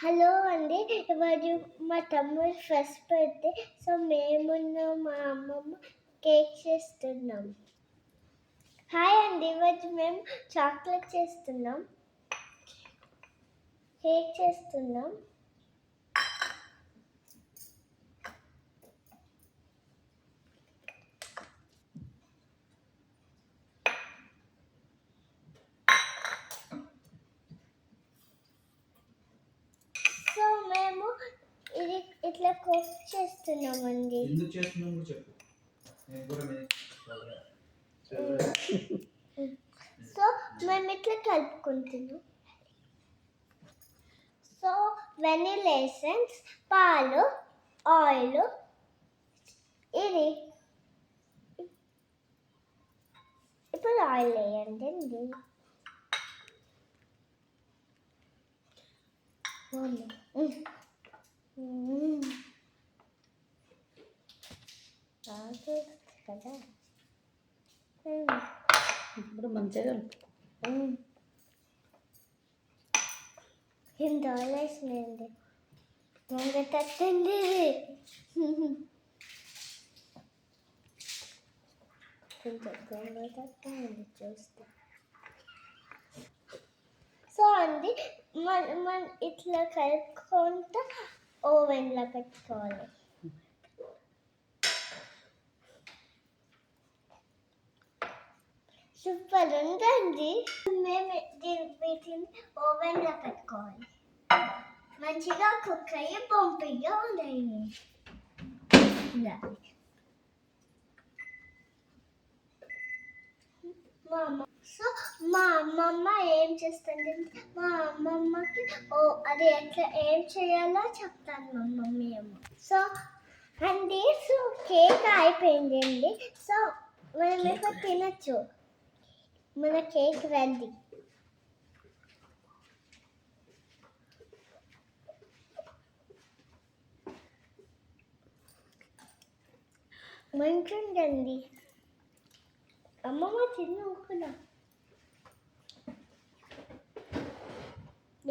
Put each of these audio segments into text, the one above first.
Hello అండి. ఇవాళ మా తమ్ముడు ఫస్ట్ బర్త్డే. సో మేమున్న మా అమ్మమ్మ కేక్ చేస్తున్నాం. హాయ్ అండి. ఇవాళ మేము చాక్లెట్ చేస్తున్నాం, కేక్ చేస్తున్నాం. సో మేము ఇది ఇట్లా కుక్ చేస్తున్నామండి. ఎందుకు చేస్తున్నాం చెప్పు. సో మేము ఇట్లా కలుపుకుంటున్నాం. సో వెనిలా ఎసెన్స్, పాలు, ఆయిల్, ఇది ఇప్పుడు ఆయిల్ వేయండి అండి. కదా ఇప్పుడు మంచిగా ఇంత వేసినండి దొంగ తట్టండి. దొంగ తట్టండి చూస్తే. సో అండి మన ఇట్లా కలుపుకుంటూ ఓవెన్లో పెట్టుకోవాలి. సూపర్ ఉందండి. మేము వీటిని ఓవెన్లో పెట్టుకోవాలి. మంచిగా కుక్ అయ్యి పంపిగా ఉన్నాయి. సో మా అమ్మమ్మ ఏం చేస్తుంది, మా అమ్మమ్మకి అది ఎట్లా ఏం చేయాలో చెప్తాను మా మమ్మీ అమ్మ. సో అండి సో కేక్ అయిపోయింది అండి. సో మనం ఇప్పుడు తినచ్చు. మన కేక్ రెడీ. మంచిదండి. అమ్మమ్మ తిన్నా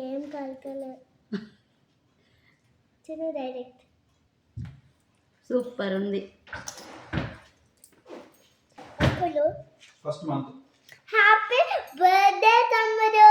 ఏం కలకలేదు. తిను డైరెక్ట్. సూపర్ ఉంది. అప్పుడు ఫస్ట్ మంత్ హ్యాపీ బర్త్డే తమ్ముడు.